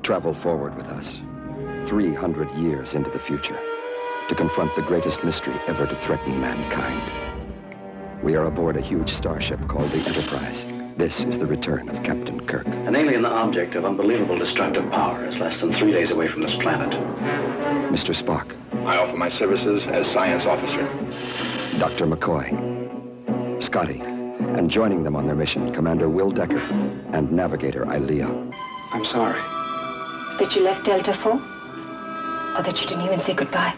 Travel forward with us, 300 years into the future, to confront the greatest mystery ever to threaten mankind. We are aboard a huge starship called the Enterprise. This is the return of Captain Kirk. An alien object of unbelievable destructive power is less than 3 days away from this planet. Mr. Spock. I offer my services as science officer. Dr. McCoy. Scotty. And joining them on their mission, Commander Will Decker and Navigator Ilea. I'm sorry. That you left Delta 4? Or that you didn't even say goodbye?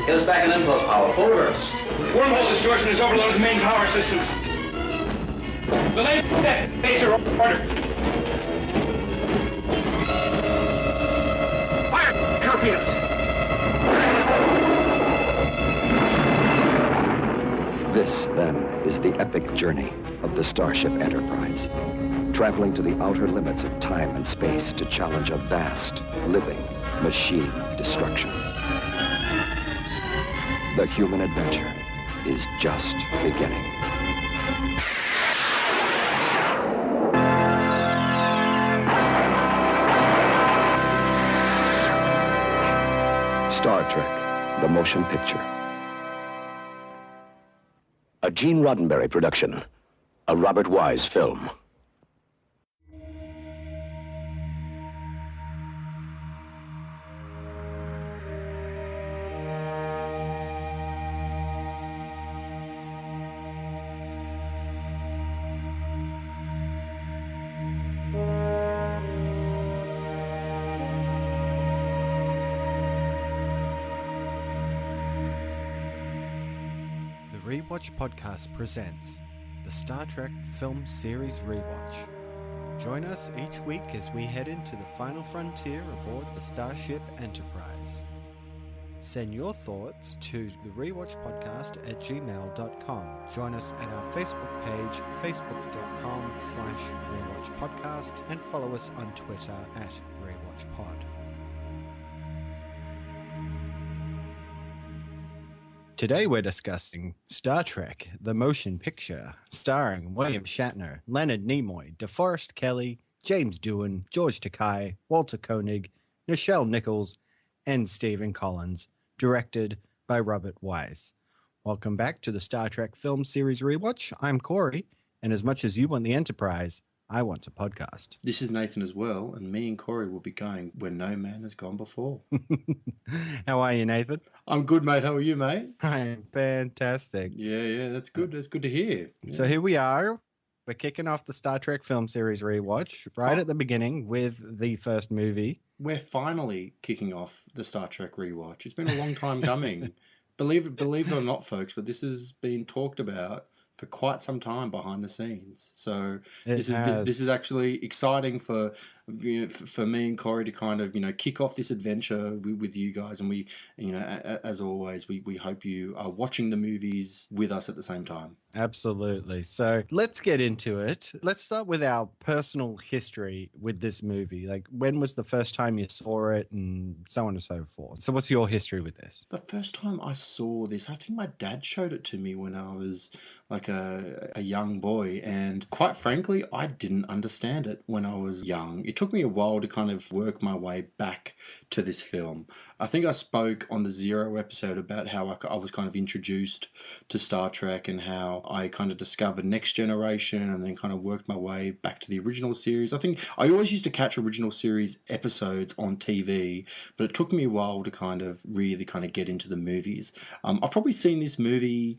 Get us back in impulse power. Full reverse. Wormhole distortion has overloaded the main power systems. The laser order. Fire torpedoes. This, then, is the epic journey of the Starship Enterprise, traveling to the outer limits of time and space to challenge a vast, living machine of destruction. The human adventure is just beginning. Star Trek, the motion picture. A Gene Roddenberry production, a Robert Wise film. Rewatch Podcast presents the Star Trek Film Series Rewatch. Join us each week as we head into the final frontier aboard the Starship Enterprise. Send your thoughts to the Rewatch Podcast at gmail.com. Join us at our Facebook page, facebook.com/rewatchpodcast, and follow us on Twitter at rewatchpod. Today we're discussing Star Trek, the motion picture, starring William Shatner, Leonard Nimoy, DeForest Kelley, James Doohan, George Takei, Walter Koenig, Nichelle Nichols, and Stephen Collins, directed by Robert Wise. Welcome back to the Star Trek Film Series Rewatch. I'm Cory, and as much as you want the Enterprise, I want a podcast. This is Nathan as well, and me and Cory will be going where no man has gone before. How are you, Nathan? I'm good, mate. How are you, mate? I'm fantastic. Yeah, that's good. That's good to hear. Yeah. So here we are. We're kicking off the Star Trek Film Series Rewatch right at the beginning with the first movie. We're finally kicking off the Star Trek rewatch. It's been a long time coming. Believe it or not, folks, but this has been talked about for quite some time behind the scenes. So this is actually exciting for me and Cory to kind of, kick off this adventure with you guys. And we, as always, we hope you are watching the movies with us at the same time. Absolutely. So let's get into it. Let's start with our personal history with this movie. Like, when was the first time you saw it and so on and so forth? So what's your history with this? The first time I saw this, I think my dad showed it to me when I was like a young boy. And quite frankly, I didn't understand it when I was young. It took me a while to kind of work my way back to this film. I think I spoke on the Zero episode about how I was kind of introduced to Star Trek and how I kind of discovered Next Generation and then kind of worked my way back to the original series. I think I always used to catch original series episodes on TV, but it took me a while to kind of really kind of get into the movies. I've probably seen this movie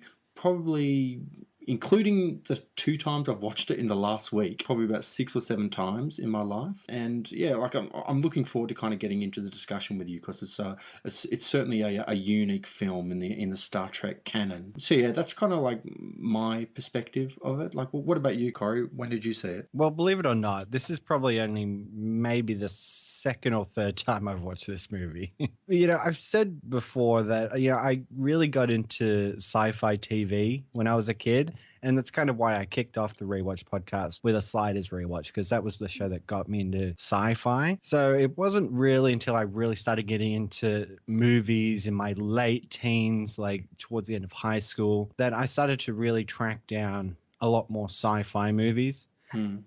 including the 2 times I've watched it in the last week, probably about 6 or 7 times in my life. And yeah, like I'm looking forward to kind of getting into the discussion with you because it's certainly a unique film in the Star Trek canon. So yeah, that's kind of like my perspective of it. Like, what about you, Cory? When did you see it? Well, believe it or not, this is probably only maybe the 2nd or 3rd time I've watched this movie. I've said before that, I really got into sci-fi TV when I was a kid. And that's kind of why I kicked off the Rewatch podcast with a Sliders rewatch, because that was the show that got me into sci-fi. So it wasn't really until I really started getting into movies in my late teens, like towards the end of high school, that I started to really track down a lot more sci-fi movies.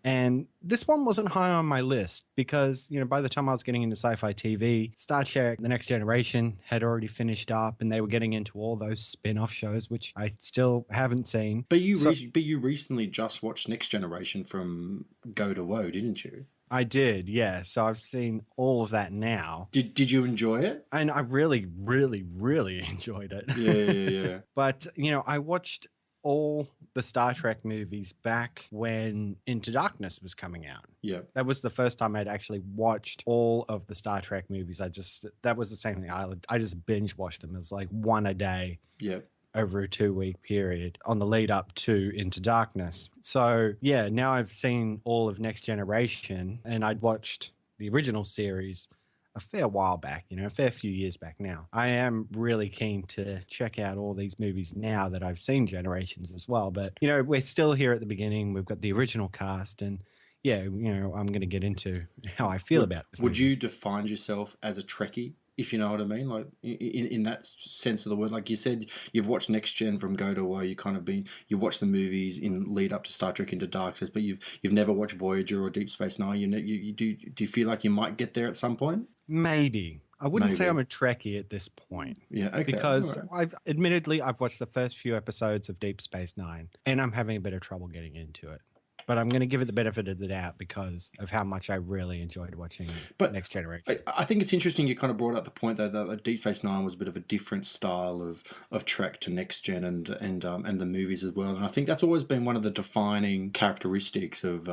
And this one wasn't high on my list because, you know, by the time I was getting into sci-fi TV, Star Trek: The Next Generation had already finished up, and they were getting into all those spin-off shows, which I still haven't seen. But you recently just watched Next Generation from Go to Woe, didn't you? I did, yeah. So I've seen all of that now. Did you enjoy it? And I really, really, really enjoyed it. Yeah. But, you know, I watched all the Star Trek movies back when Into Darkness was coming out. Yeah. That was the first time I'd actually watched all of the Star Trek movies. That was the same thing. I just binge watched them. It was like one a day. Yeah. Over a 2-week period on the lead up to Into Darkness. So yeah, now I've seen all of Next Generation, and I'd watched the original series a fair while back, you know, a fair few years back now. I am really keen to check out all these movies now that I've seen Generations as well. But, you know, we're still here at the beginning. We've got the original cast, and yeah, you know, I'm going to get into how I feel about this. Would you define yourself as a Trekkie, if you know what I mean? Like in that sense of the word, like you said, you've watched Next Gen from Go to Woe. You watched the movies in lead up to Star Trek Into Darkness, but you've never watched Voyager or Deep Space Nine. You do you feel like you might get there at some point? Maybe. I wouldn't say I'm a Trekkie at this point. Yeah, okay. Because I've watched the first few episodes of Deep Space Nine, and I'm having a bit of trouble getting into it. But I'm going to give it the benefit of the doubt because of how much I really enjoyed watching Next Generation. I think it's interesting you kind of brought up the point, though, that Deep Space Nine was a bit of a different style of Trek to Next Gen and the movies as well. And I think that's always been one of the defining characteristics of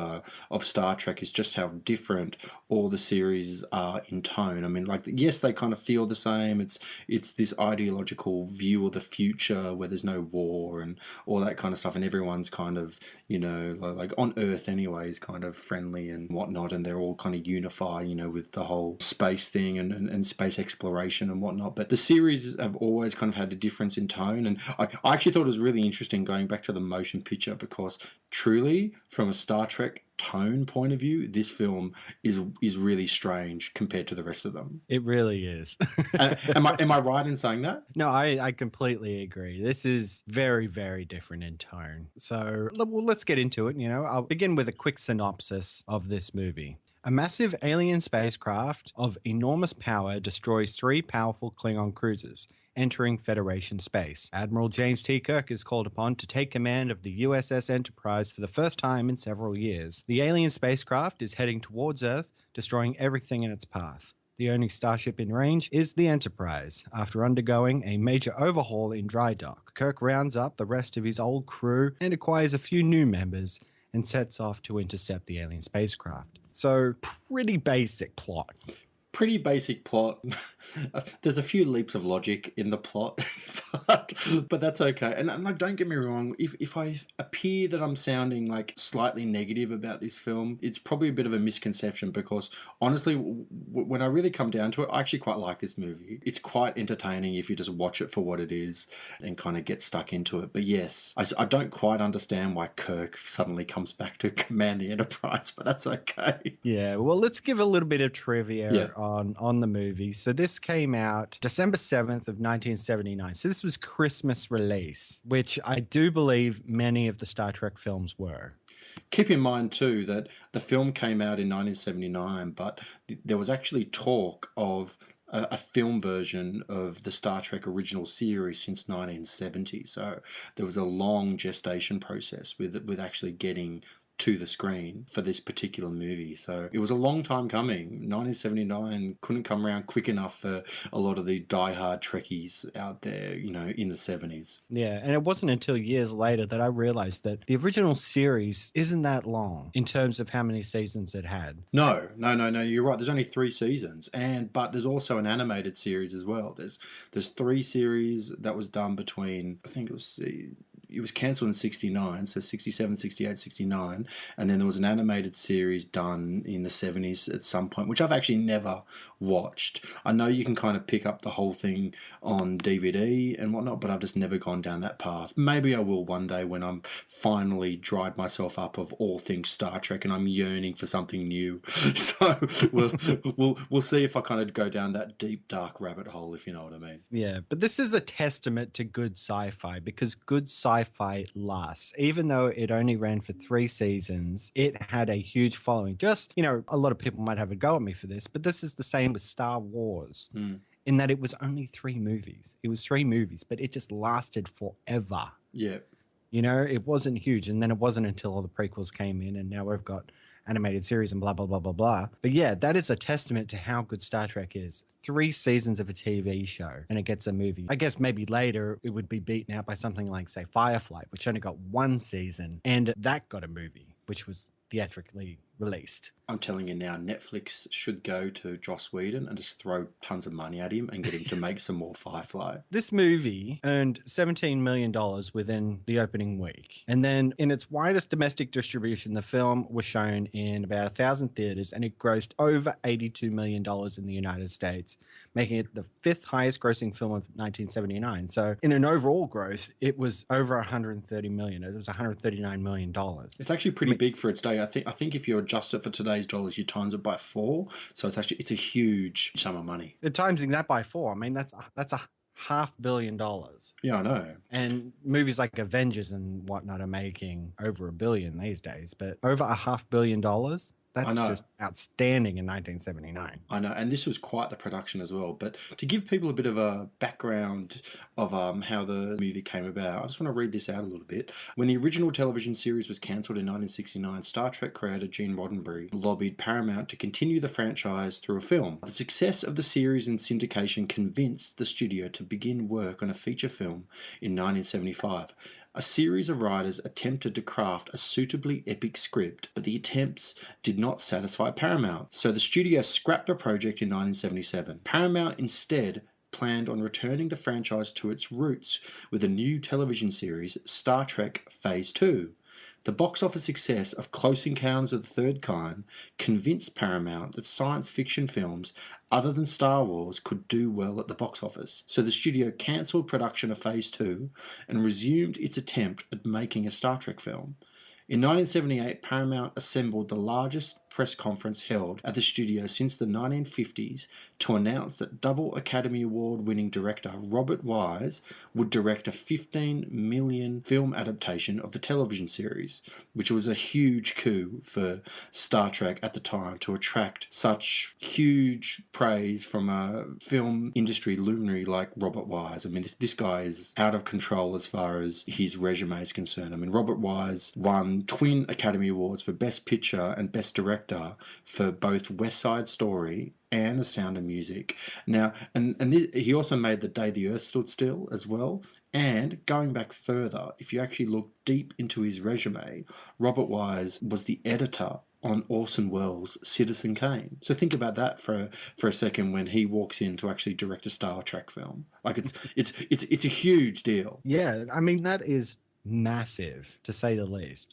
Star Trek, is just how different all the series are in tone. I mean, like, yes, they kind of feel the same. It's this ideological view of the future where there's no war and all that kind of stuff, and everyone's kind of, you know, like on Earth anyways, kind of friendly and whatnot, and they're all kind of unified, you know, with the whole space thing and space exploration and whatnot. But the series have always kind of had a difference in tone, and I actually thought it was really interesting going back to the motion picture, because truly, from a Star Trek tone point of view, this film is really strange compared to the rest of them. It really is. Am I right in saying that? No, I completely agree. This is very, very different in tone. So, well, let's get into it. You know, I'll begin with a quick synopsis of this movie. A massive alien spacecraft of enormous power destroys 3 powerful Klingon cruisers, entering Federation space. Admiral James T. Kirk is called upon to take command of the USS Enterprise for the first time in several years. The alien spacecraft is heading towards Earth, destroying everything in its path. The only starship in range is the Enterprise. After undergoing a major overhaul in dry dock, Kirk rounds up the rest of his old crew and acquires a few new members and sets off to intercept the alien spacecraft. So, pretty basic plot. Pretty basic plot. There's a few leaps of logic in the plot, but that's okay. And like, don't get me wrong, if I appear that I'm sounding like slightly negative about this film, it's probably a bit of a misconception, because honestly, when I really come down to it, I actually quite like this movie. It's quite entertaining if you just watch it for what it is and kind of get stuck into it. But yes, I don't quite understand why Kirk suddenly comes back to command the Enterprise, but that's okay. Yeah, well, let's give a little bit of trivia on the movie. So this came out December 7th of 1979. So this was Christmas release, which I do believe many of the Star Trek films were. Keep in mind, too, that the film came out in 1979, but there was actually talk of a film version of the Star Trek original series since 1970. So there was a long gestation process with actually getting to the screen for this particular movie. So it was a long time coming. 1979 couldn't come around quick enough for a lot of the diehard Trekkies out there, you know, in the 70s. Yeah, and it wasn't until years later that I realized that the original series isn't that long in terms of how many seasons it had. No, you're right. There's only 3 seasons, but there's also an animated series as well. There's 3 series that was done between, I think it was it was cancelled in 69, so 67, 68, 69, and then there was an animated series done in the 70s at some point, which I've actually never watched. I know you can kind of pick up the whole thing on DVD and whatnot, but I've just never gone down that path. Maybe I will one day when I'm finally dried myself up of all things Star Trek and I'm yearning for something new. So we'll see if I kind of go down that deep, dark rabbit hole, if you know what I mean. Yeah, but this is a testament to good sci-fi, because good sci-fi lasts. Even though it only ran for 3 seasons, it had a huge following. Just, a lot of people might have a go at me for this, but this is the same with Star Wars, in that it was only 3 movies. It was 3 movies, but it just lasted forever. Yeah. It wasn't huge, and then it wasn't until all the prequels came in, and now we've got animated series and blah, blah, blah, blah, blah. But yeah, that is a testament to how good Star Trek is. 3 seasons of a TV show and it gets a movie. I guess maybe later it would be beaten out by something like, say, Firefly, which only got 1 season, and that got a movie, which was theatrically released. I'm telling you now, Netflix should go to Joss Whedon and just throw tons of money at him and get him to make some more Firefly. This movie earned $17 million within the opening week. And then in its widest domestic distribution, the film was shown in about 1,000 theaters and it grossed over $82 million in the United States, making it the 5th highest grossing film of 1979. So in an overall gross, it was over $130 million. It was $139 million. It's actually pretty big for its day. I think if you adjust it for today's dollars, you times it by 4. So it's a huge sum of money. The timesing that by 4, I mean, that's a $500 million. Yeah, I know. And movies like Avengers and whatnot are making over $1 billion these days, but over $500 million, that's just outstanding in 1979. I know, and this was quite the production as well. But to give people a bit of a background of how the movie came about, I just want to read this out a little bit. When the original television series was cancelled in 1969, Star Trek creator Gene Roddenberry lobbied Paramount to continue the franchise through a film. The success of the series in syndication convinced the studio to begin work on a feature film in 1975. A series of writers attempted to craft a suitably epic script, but the attempts did not satisfy Paramount, so the studio scrapped the project in 1977. Paramount instead planned on returning the franchise to its roots with a new television series, Star Trek Phase 2. The box office success of Close Encounters of the Third Kind convinced Paramount that science fiction films other than Star Wars could do well at the box office. So the studio cancelled production of Phase 2 and resumed its attempt at making a Star Trek film. In 1978, Paramount assembled the largest press conference held at the studio since the 1950s to announce that double Academy Award-winning director Robert Wise would direct a $15 million film adaptation of the television series, which was a huge coup for Star Trek at the time to attract such huge praise from a film industry luminary like Robert Wise. I mean, this guy is out of control as far as his resume is concerned. I mean, Robert Wise won twin Academy Awards for Best Picture and Best Director for both West Side Story and The Sound of Music. Now, he also made The Day the Earth Stood Still as well. And going back further, if you actually look deep into his resume, Robert Wise was the editor on Orson Welles' Citizen Kane. So think about that for a second when he walks in to actually direct a Star Trek film. Like it's a huge deal. Yeah, I mean that is massive, to say the least.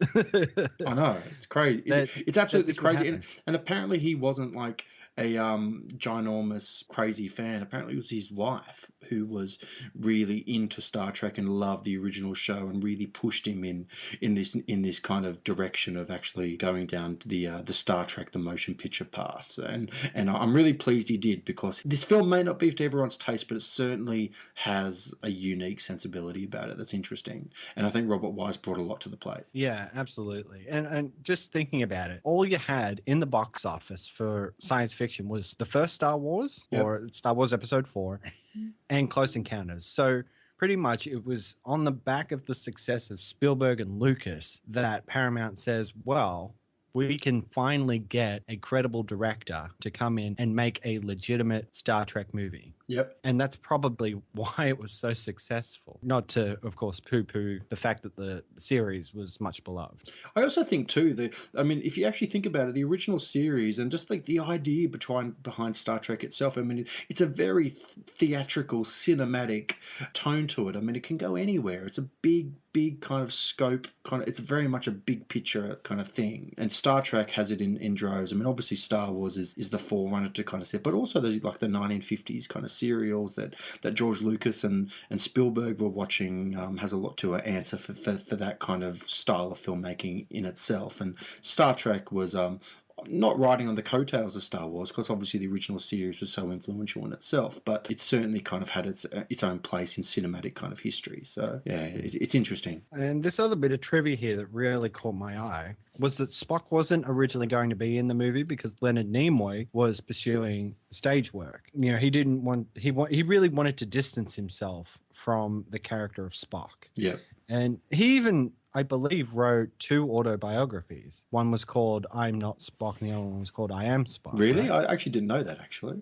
I know, it's crazy. It's absolutely crazy. And apparently he wasn't like a ginormous crazy fan. Apparently it was his wife who was really into Star Trek and loved the original show and really pushed him in this kind of direction of actually going down the Star Trek the motion picture path. And I'm really pleased he did, because this film may not be to everyone's taste, but it certainly has a unique sensibility about it that's interesting. And I think Robert Wise brought a lot to the plate. Yeah, absolutely. And just thinking about it, all you had in the box office for science fiction was the first Star Wars, or Star Wars Episode 4, and Close Encounters. So pretty much it was on the back of the success of Spielberg and Lucas that Paramount says, well, we can finally get a credible director to come in and make a legitimate Star Trek movie. Yep. And that's probably why it was so successful. Not to, of course, poo-poo the fact that the series was much beloved. I also think too that, I mean, if you actually think about it, the original series and just like the idea behind Star Trek itself, I mean, it's a very theatrical, cinematic tone to it. I mean, it can go anywhere. It's a big kind of scope, it's very much a big picture kind of thing. And Star Trek has it in droves. I mean, obviously Star Wars is the forerunner to kind of set, but also the 1950s kind of serials that George Lucas and Spielberg were watching has a lot to answer for that kind of style of filmmaking in itself. And Star Trek was not riding on the coattails of Star Wars, because obviously the original series was so influential in itself, but it certainly kind of had its own place in cinematic kind of history. So yeah, it's interesting. And this other bit of trivia here that really caught my eye was that Spock wasn't originally going to be in the movie because Leonard Nimoy was pursuing stage work. You know, he really wanted to distance himself from the character of Spock. Yeah. And he even, I believe, wrote 2 autobiographies. One was called I'm Not Spock, and the other one was called I Am Spock. Really? Right? I actually didn't know that, actually.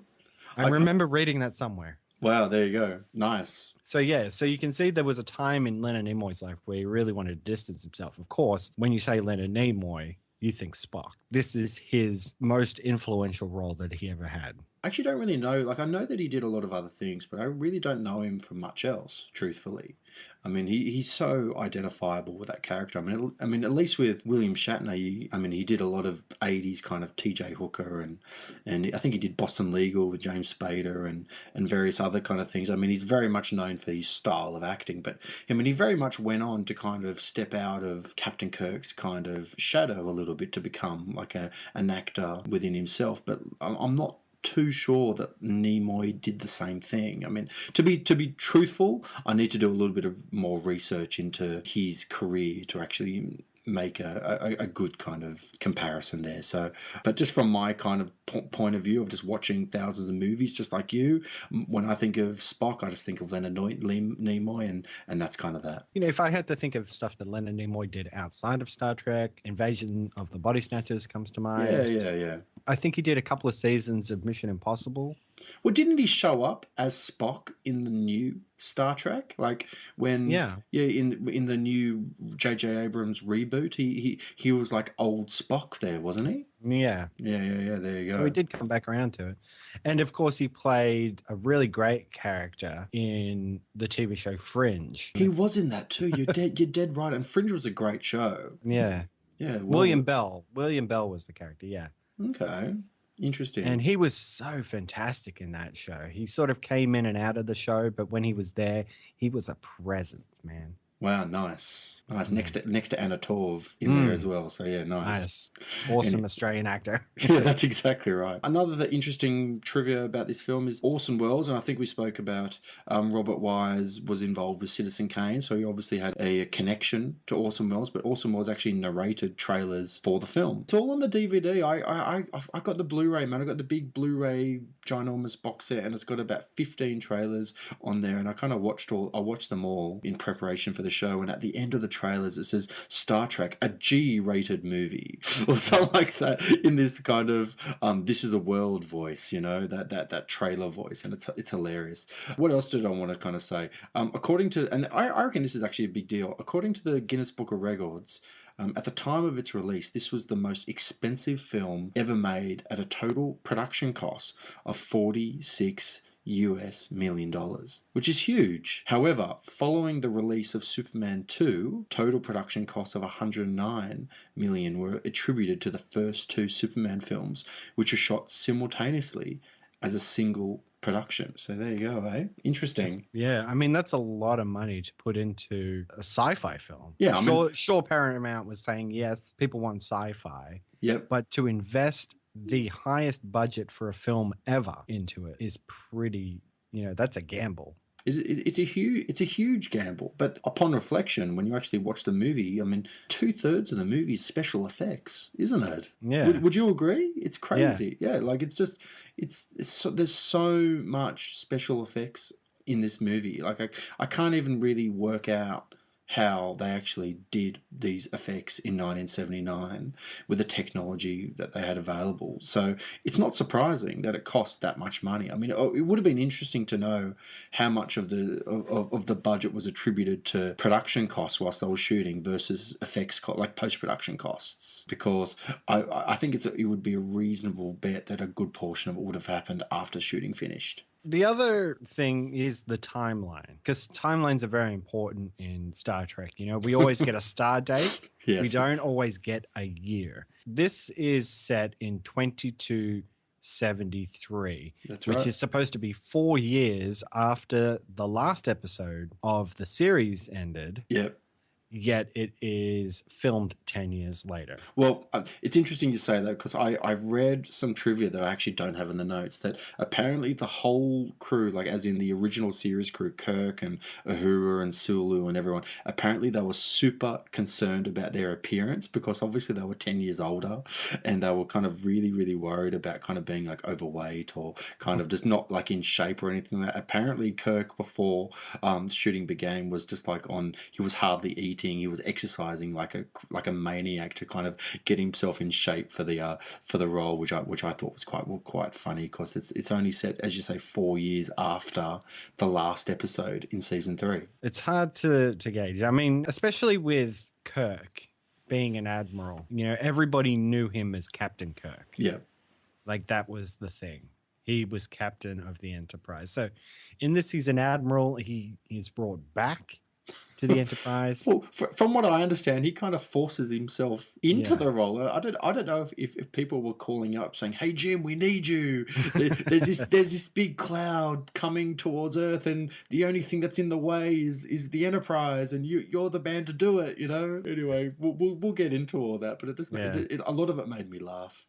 I remember reading that somewhere. Wow, there you go. Nice. So you can see there was a time in Leonard Nimoy's life where he really wanted to distance himself. Of course, when you say Leonard Nimoy, you think Spock. This is his most influential role that he ever had. I actually don't really know. Like, I know that he did a lot of other things, but I really don't know him from much else, truthfully. I mean, he's so identifiable with that character. I mean, at least with William Shatner, he did a lot of 80s kind of T.J. Hooker, and I think he did Boston Legal with James Spader and various other kind of things. I mean, he's very much known for his style of acting, but I mean, he very much went on to kind of step out of Captain Kirk's kind of shadow a little bit to become like an actor within himself. But I'm not too sure that Nimoy did the same thing. I mean, to be truthful, I need to do a little bit of more research into his career to actually make a good kind of comparison there. So, but just from my kind of point of view of just watching thousands of movies, just like you, when I think of Spock, I just think of Leonard Nimoy, and that's kind of that. You know, if I had to think of stuff that Leonard Nimoy did outside of Star Trek, Invasion of the Body Snatchers comes to mind. Yeah. I think he did a couple of seasons of Mission Impossible. Well, didn't he show up as Spock in the new Star Trek? Like when, in the new J.J. Abrams reboot, he was like old Spock there, wasn't he? Yeah. Yeah. There you go. So he did come back around to it, and of course he played a really great character in the TV show Fringe. He was in that too. You're dead right. And Fringe was a great show. Yeah. Well, William Bell was the character. Yeah. Okay. Interesting. And he was so fantastic in that show. He sort of came in and out of the show, but when he was there, he was a presence, man. Wow, nice. Next to Anna Torv in there as well. So yeah, nice. Awesome Australian actor. Yeah, that's exactly right. Another interesting trivia about this film is Orson Welles, and I think we spoke about Robert Wise was involved with Citizen Kane, so he obviously had a connection to Orson Welles, but Orson Welles actually narrated trailers for the film. It's all on the DVD. I got the Blu-ray, man. I got the big Blu-ray ginormous box set, and it's got about 15 trailers on there, and I kind of watched them all in preparation for the show, and at the end of the trailers it says Star Trek, a G-rated movie or something like that, in this kind of this is a world voice, you know, that trailer voice, and it's hilarious. What else did I want to kind of say? According to, and I reckon this is actually a big deal, according to the Guinness Book of Records, at the time of its release, this was the most expensive film ever made at a total production cost of $46 million, which is huge. However, following the release of Superman 2, total production costs of $109 million were attributed to the first 2 Superman films, which were shot simultaneously as a single production. So there you go, eh? Interesting. Yeah, I mean, that's a lot of money to put into a sci-fi film. Yeah, sure, Paramount was saying, yes, people want sci-fi. Yep. But to invest the highest budget for a film ever into it is pretty, that's a gamble. It's a huge gamble, but upon reflection, when you actually watch the movie, I mean, 2/3 of the movie is special effects, isn't it? Yeah. Would you agree? It's crazy. Yeah, like it's there's so much special effects in this movie. Like I can't even really work out how they actually did these effects in 1979 with the technology that they had available. So it's not surprising that it cost that much money. I mean, it would have been interesting to know how much of the budget was attributed to production costs whilst they were shooting versus effects like post-production costs, because I think it would be a reasonable bet that a good portion of it would have happened after shooting finished. The other thing is the timeline, because timelines are very important in Star Trek. You know, we always get a star date. Yes. We don't always get a year. This is set in 2273, That's which right. is supposed to be 4 years after the last episode of the series ended. Yep. Yet it is filmed 10 years later. Well, it's interesting to say that because I've read some trivia that I actually don't have in the notes that apparently the whole crew, like as in the original series crew, Kirk and Uhura and Sulu and everyone, apparently they were super concerned about their appearance because obviously they were 10 years older and they were kind of really, really worried about kind of being like overweight or kind of just not like in shape or anything like that. Apparently Kirk before shooting began was just like he was hardly eating. He was exercising like a maniac to kind of get himself in shape for the role, which I thought was quite funny because it's only set, as you say, 4 years after the last episode in season 3. It's hard to gauge. I mean, especially with Kirk being an admiral, you know, everybody knew him as Captain Kirk. Yeah. Like that was the thing. He was captain of the Enterprise. So in this, he's an admiral. He is brought back to the Enterprise. Well, from what I understand, he kind of forces himself into the role. I don't know if people were calling up saying, "Hey Jim, we need you. There's this big cloud coming towards Earth, and the only thing that's in the way is the Enterprise, and you're the man to do it." You know. Anyway, we'll get into all that, but a lot of it made me laugh.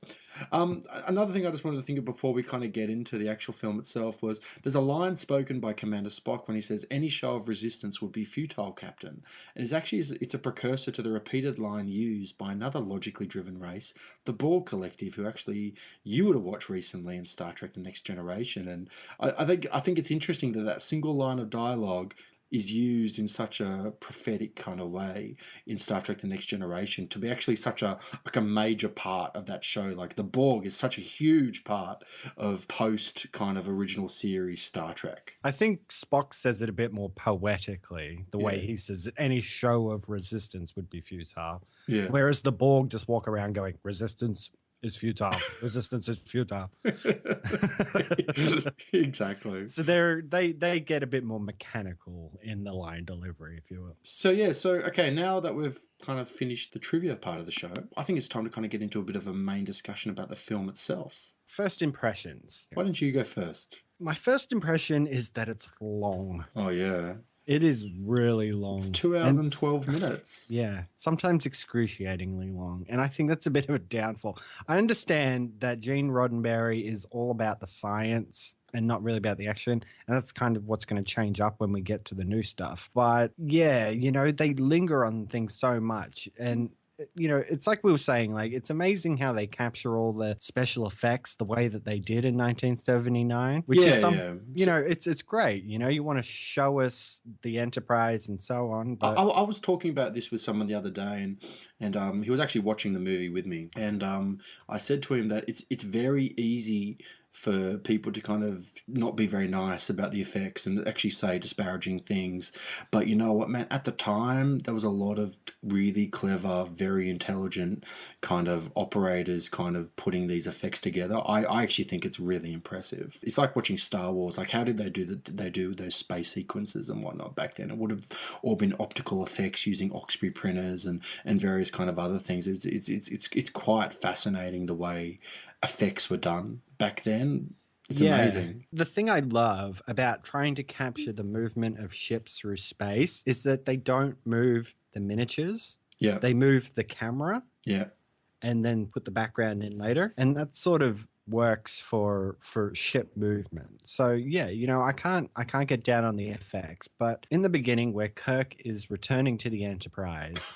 Another thing I just wanted to think of before we kind of get into the actual film itself was there's a line spoken by Commander Spock when he says, "Any show of resistance would be futile, Captain." And it's a precursor to the repeated line used by another logically driven race, the Borg Collective, who actually you would have watched recently in Star Trek: The Next Generation. And I think it's interesting that single line of dialogue is used in such a prophetic kind of way in Star Trek: The Next Generation to be actually such a major part of that show. Like the Borg is such a huge part of post kind of original series Star Trek. I think Spock says it a bit more poetically, the way he says any show of resistance would be futile. Yeah. Whereas the Borg just walk around going, resistance is futile. Resistance is futile. Exactly. So they get a bit more mechanical in the line delivery, if you will. So okay, now that we've kind of finished the trivia part of the show, I think it's time to kind of get into a bit of a main discussion about the film itself. First impressions. Why don't you go first? My first impression is that it's long. Oh, yeah. It is really long. It's 2 hours and 12 minutes. Yeah, sometimes excruciatingly long. And I think that's a bit of a downfall. I understand that Gene Roddenberry is all about the science and not really about the action. And that's kind of what's going to change up when we get to the new stuff. But yeah, you know, they linger on things so much. And you know, it's like we were saying, like, it's amazing how they capture all the special effects the way that they did in 1979, which is you know, it's great. You know, you want to show us the Enterprise and so on. But I was talking about this with someone the other day, and he was actually watching the movie with me, and I said to him that it's very easy for people to kind of not be very nice about the effects and actually say disparaging things. But you know what, man? At the time, there was a lot of really clever, very intelligent kind of operators kind of putting these effects together. I actually think it's really impressive. It's like watching Star Wars. Like, how did they do those space sequences and whatnot back then? It would have all been optical effects using Oxbury printers and various kind of other things. It's quite fascinating the way effects were done back then. It's amazing. The thing I love about trying to capture the movement of ships through space is that they don't move the miniatures. Yeah. They move the camera. Yeah. And then put the background in later. And that sort of works for ship movement. So yeah, you know, I can't get down on the effects, but in the beginning where Kirk is returning to the Enterprise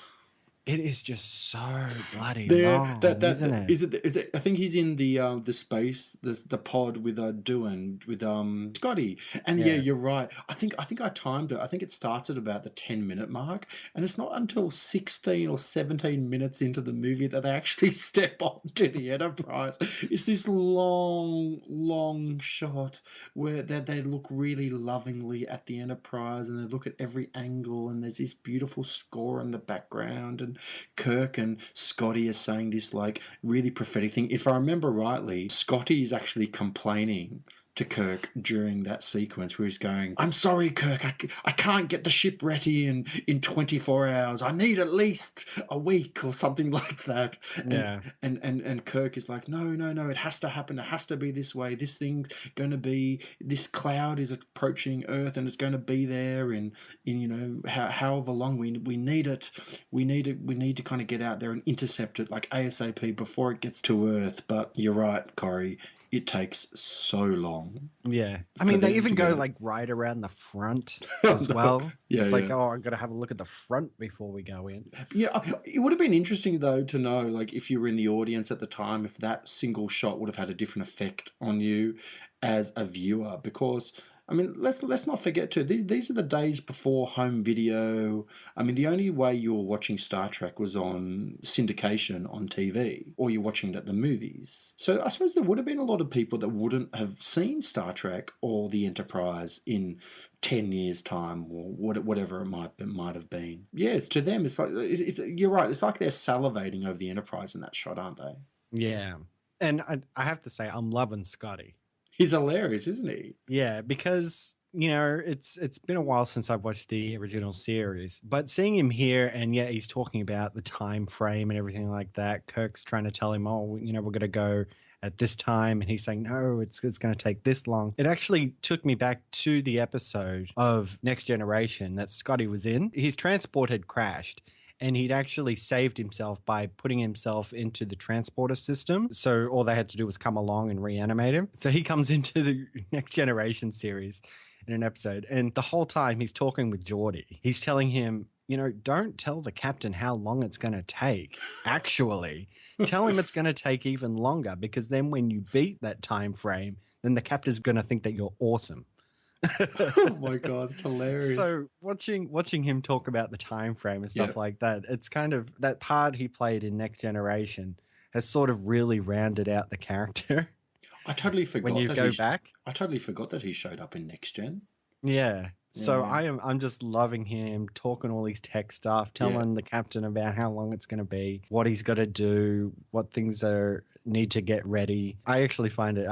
It is just so bloody There, long, that isn't it? is it? I think he's in the space, the pod with Doohan, with Scotty. And yeah, Yeah. you're right. I think I timed it. I think it starts at about the 10-minute mark, and it's not until 16 or 17 minutes into the movie that they actually step onto the Enterprise. It's this long shot where they look really lovingly at the Enterprise, and they look at every angle, and there's this beautiful score in the background, and Kirk and Scotty are saying this like really prophetic thing. If I remember rightly, Scotty is actually complaining to Kirk during that sequence where he's going, "I'm sorry, Kirk, I can't get the ship ready in 24 hours. I need at least a week," or something like that. Yeah. And Kirk is like, no, it has to happen. It has to be this way. This thing's going to be, this cloud is approaching Earth, and it's going to be there in however long. We need it. We need to kind of get out there and intercept it like ASAP before it gets to Earth. But you're right, Cory. It takes so long. Yeah. I mean, they even go like right around the front as well. Yeah, it's like, yeah. oh, I've got to have a look at the front before we go in. Yeah, it would have been interesting though to know, like, if you were in the audience at the time, if that single shot would have had a different effect on you as a viewer, because I mean, let's not forget too. These are the days before home video. I mean, the only way you were watching Star Trek was on syndication on TV, or you're watching it at the movies. So I suppose there would have been a lot of people that wouldn't have seen Star Trek or the Enterprise in 10 years' time, or whatever it might have been. Yes, to them, it's like you're right. It's like they're salivating over the Enterprise in that shot, aren't they? Yeah. And I have to say, I'm loving Scotty. He's hilarious, isn't he? Yeah, because it's been a while since I've watched the original series, but seeing him here, and yeah, he's talking about the time frame and everything like that. Kirk's trying to tell him, oh, we're going to go at this time, and he's saying, no, it's going to take this long. It actually took me back to the episode of Next Generation that Scotty was in. His transport had crashed, and he'd actually saved himself by putting himself into the transporter system. So all they had to do was come along and reanimate him. So he comes into the Next Generation series in an episode, and the whole time he's talking with Geordi. He's telling him, don't tell the captain how long it's going to take. Actually, tell him it's going to take even longer, because then when you beat that time frame, then the captain's going to think that you're awesome. Oh my god, it's hilarious. So watching him talk about the time frame and stuff like that, it's kind of that part he played in Next Generation has sort of really rounded out the character. I totally forgot when you that go back. I totally forgot that he showed up in Next Gen. Yeah. So I'm just loving him talking all these tech stuff, telling the captain about how long it's going to be, what he's got to do, what things need to get ready. I actually find it,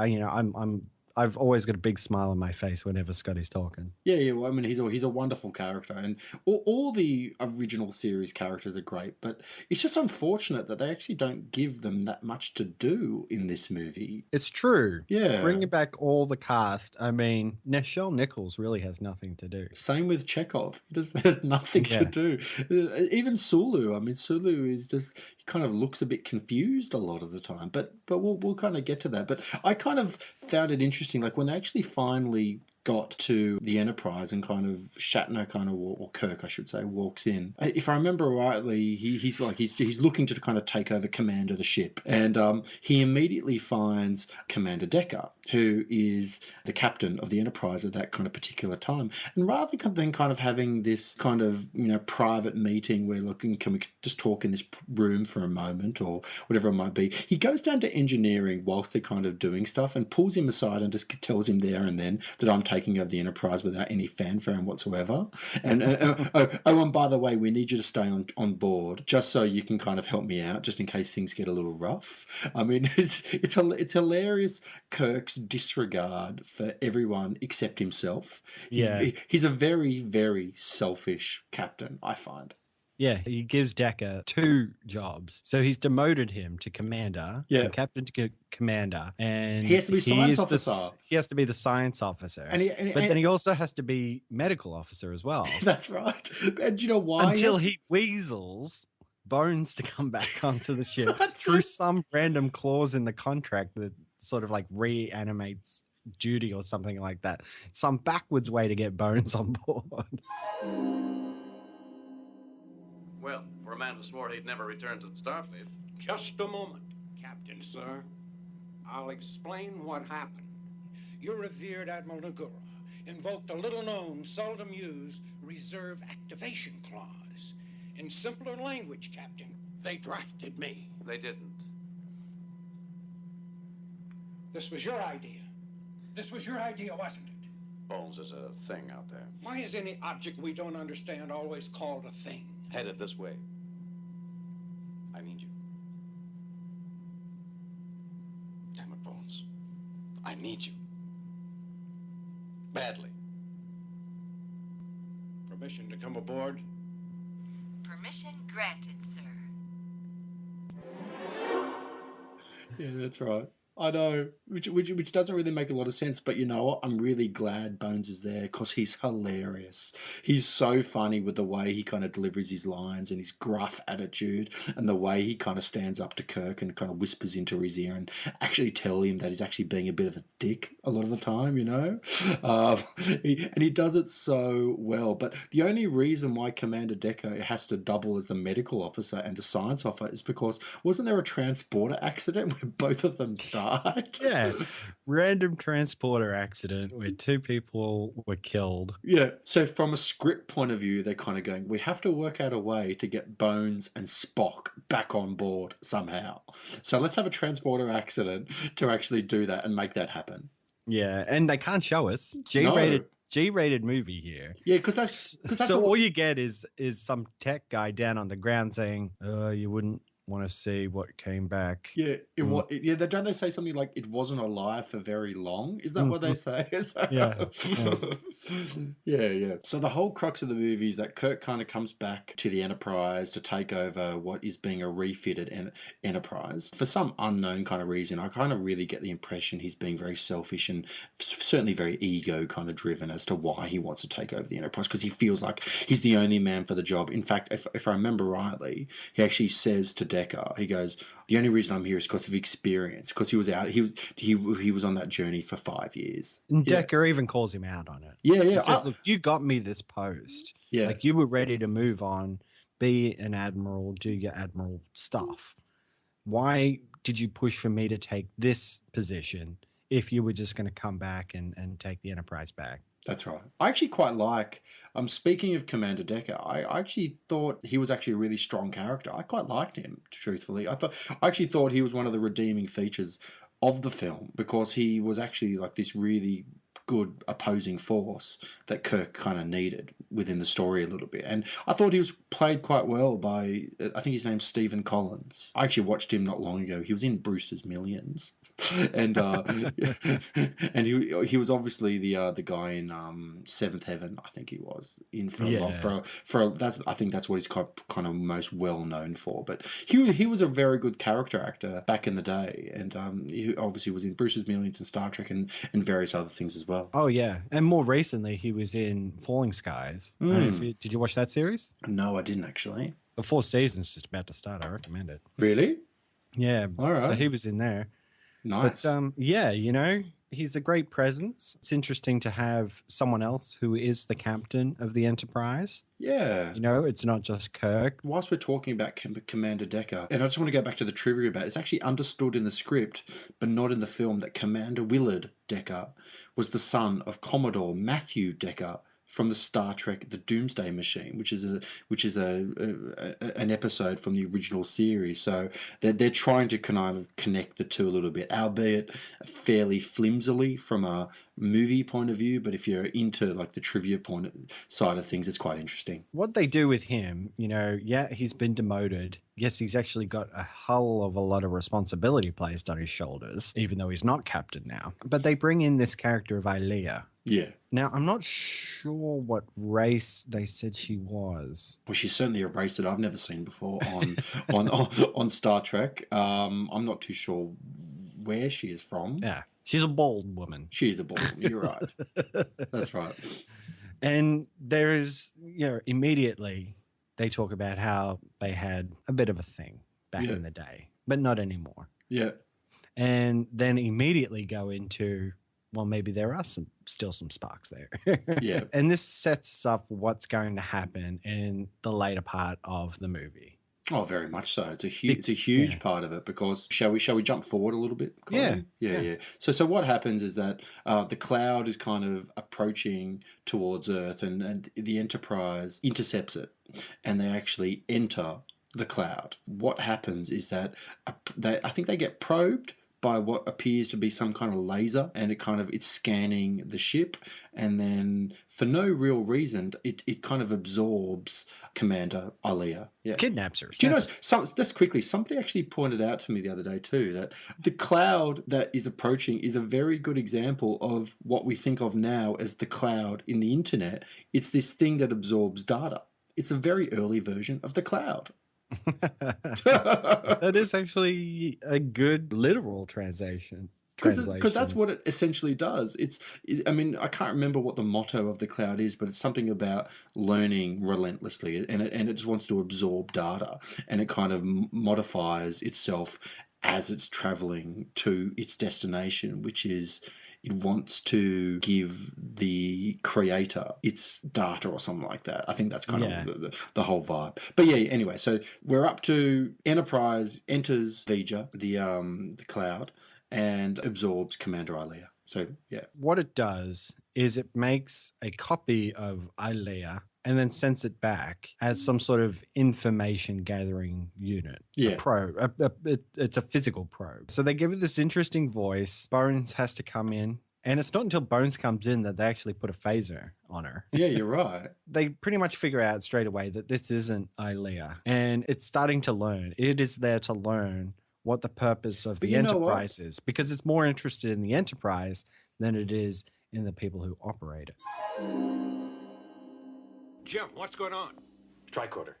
I've always got a big smile on my face whenever Scotty's talking. Yeah. Well, I mean, he's a wonderful character, and all the original series characters are great. But it's just unfortunate that they actually don't give them that much to do in this movie. It's true. Yeah, bringing back all the cast. I mean, Nichelle Nichols really has nothing to do. Same with Chekhov. There's nothing to do. Even Sulu. I mean, Sulu is just, he kind of looks a bit confused a lot of the time. But we'll kind of get to that. But I kind of found it interesting. Like when they actually finally got to the Enterprise and kind of Shatner or Kirk, I should say, walks in. If I remember rightly, he's looking to kind of take over command of the ship, and he immediately finds Commander Decker, who is the captain of the Enterprise at that kind of particular time. And rather than kind of having this kind of private meeting where can we just talk in this room for a moment or whatever it might be, he goes down to engineering whilst they're kind of doing stuff and pulls him aside and just tells him there and then that I'm taking over the Enterprise without any fanfare whatsoever. And and by the way, we need you to stay on board just so you can kind of help me out, just in case things get a little rough. I mean, it's hilarious. Kirk's disregard for everyone except himself. He's a very, very selfish captain, I find. Yeah, he gives Decker 2 jobs. So he's demoted him to commander, from captain to commander, and he has to be science officer. He has to be the science officer, but then he also has to be medical officer as well. That's right. And do you know why? Until he weasels Bones to come back onto the ship through some random clause in the contract that sort of like reanimates duty or something like that. Some backwards way to get Bones on board. Well, for a man who swore he'd never return to the Starfleet. Just a moment, Captain, sir. I'll explain what happened. Your revered Admiral Nagura invoked a little-known, seldom-used reserve activation clause. In simpler language, Captain, they drafted me. They didn't. This was your idea. This was your idea, wasn't it? Bones is a thing out there. Why is any object we don't understand always called a thing? Headed this way. I need you. Damn it, Bones. I need you. Badly. Permission to come aboard? Permission granted, sir. Yeah, that's right. I know, which doesn't really make a lot of sense, but you know what? I'm really glad Bones is there because he's hilarious. He's so funny with the way he kind of delivers his lines and his gruff attitude and the way he kind of stands up to Kirk and kind of whispers into his ear and actually tell him that he's actually being a bit of a dick a lot of the time, you know? And he does it so well. But the only reason why Commander Decker has to double as the medical officer and the science officer is because wasn't there a transporter accident where both of them died? Yeah, random transporter accident where two people were killed. Yeah, so from a script point of view, they're kind of going, we have to work out a way to get Bones and Spock back on board somehow. So let's have a transporter accident to actually do that and make that happen. Yeah, and they can't show us. G-rated movie here. Yeah, because that's so all you get is some tech guy down on the ground saying, you wouldn't want to see what came back. Yeah, don't they say something like it wasn't alive for very long? Is that what they say? Yeah. So the whole crux of the movie is that Kirk kind of comes back to the Enterprise to take over what is being a refitted Enterprise. For some unknown kind of reason, I kind of really get the impression he's being very selfish and certainly very ego kind of driven as to why he wants to take over the Enterprise, because he feels like he's the only man for the job. In fact, if I remember rightly, he actually says to Decker, he goes, the only reason I'm here is because of experience, because he was out, he was on that journey for 5 years. And Decker even calls him out on it. Yeah. He says, look, you got me this post. Yeah. Like, you were ready to move on, be an admiral, do your admiral stuff. Why did you push for me to take this position if you were just going to come back and take the Enterprise back? That's right. I actually quite like, speaking of Commander Decker, I actually thought he was actually a really strong character. I quite liked him, truthfully. I actually thought he was one of the redeeming features of the film, because he was actually like this really good opposing force that Kirk kind of needed within the story a little bit. And I thought he was played quite well by, I think his name's Stephen Collins. I actually watched him not long ago. He was in Brewster's Millions. And and he was obviously the guy in Seventh Heaven. I think he was in for that's, I think that's what he's kind of most well known for. But he was a very good character actor back in the day, and he obviously was in Bruce's Millions and Star Trek and various other things as well. Oh yeah, and more recently he was in Falling Skies. Did you watch that series? No, I didn't actually. The 4th season's just about to start. I recommend it. Really? Yeah. All right. So he was in there. Nice. But yeah, you know, he's a great presence. It's interesting to have someone else who is the captain of the Enterprise. Yeah. You know, it's not just Kirk. Whilst we're talking about Commander Decker, and I just want to go back to the trivia about it, it's actually understood in the script, but not in the film, that Commander Willard Decker was the son of Commodore Matthew Decker from the Star Trek The Doomsday Machine, which is an episode from the original series. So they're trying to kind of connect the two a little bit, albeit fairly flimsily from a movie point of view. But if you're into like the trivia side of things, it's quite interesting. What they do with him, you know, yeah, he's been demoted. Yes, he's actually got a hell of a lot of responsibility placed on his shoulders, even though he's not captain now. But they bring in this character of Ilea. Yeah. Now, I'm not sure what race they said she was. Well, she's certainly a race that I've never seen before on Star Trek. I'm not too sure where she is from. Yeah, she's a bald woman. She's a bald woman, you're right. That's right. And there is, you know, immediately they talk about how they had a bit of a thing back in the day, but not anymore. Yeah. And then immediately go into well, maybe there are still some sparks there. Yeah. And this sets us up for what's going to happen in the later part of the movie. Oh, very much so. It's a huge part of it because shall we jump forward a little bit, Cory? Yeah. So what happens is that the cloud is kind of approaching towards Earth, and the Enterprise intercepts it, and they actually enter the cloud. What happens is that I think they get probed by what appears to be some kind of laser, and it's scanning the ship, and then for no real reason it kind of absorbs Commander Alia. Yeah. Kidnaps her. Do you know, just quickly, somebody actually pointed out to me the other day too that the cloud that is approaching is a very good example of what we think of now as the cloud in the internet. It's this thing that absorbs data. It's a very early version of the cloud. That is actually a good literal translation. Because that's what it essentially does. I mean, I can't remember what the motto of the cloud is, but it's something about learning relentlessly, and it just wants to absorb data, and it kind of modifies itself as it's traveling to its destination, which is it wants to give the creator its data or something like that. I think that's kind of the whole vibe. But yeah, anyway, so we're up to Enterprise enters Vija, the cloud, and absorbs Commander Alia. So yeah. What it does is it makes a copy of Alia and then sends it back as some sort of information gathering unit. Yeah. A probe. It's a physical probe. So they give it this interesting voice. Bones has to come in. And it's not until Bones comes in that they actually put a phaser on her. Yeah, you're right. They pretty much figure out straight away that this isn't Alia. And it's starting to learn. It is there to learn what the purpose of the Enterprise is, because it's more interested in the Enterprise than it is in the people who operate it. Jim, what's going on? Tricorder.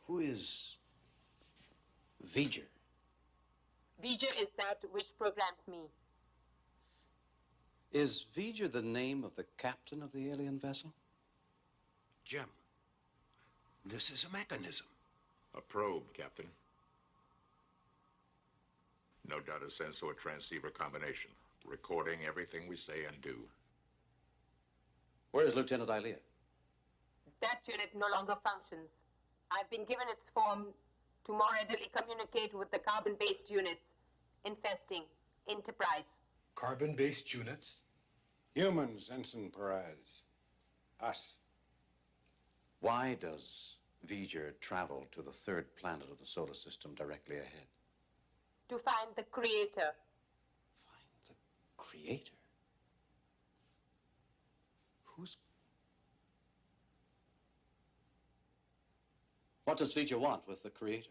Who is V'ger? V'ger is that which programmed me. Is V'ger the name of the captain of the alien vessel? Jim, this is a mechanism. A probe, Captain. No doubt a sensor transceiver combination, recording everything we say and do. Where is Lieutenant Alia? That unit no longer functions. I've been given its form to more readily communicate with the carbon-based units infesting Enterprise. Carbon-based units? Humans, Ensign Perez. Us. Why does V'ger travel to the third planet of the solar system directly ahead? To find the creator. Find the creator? Who's... What does V'ger want with the creator?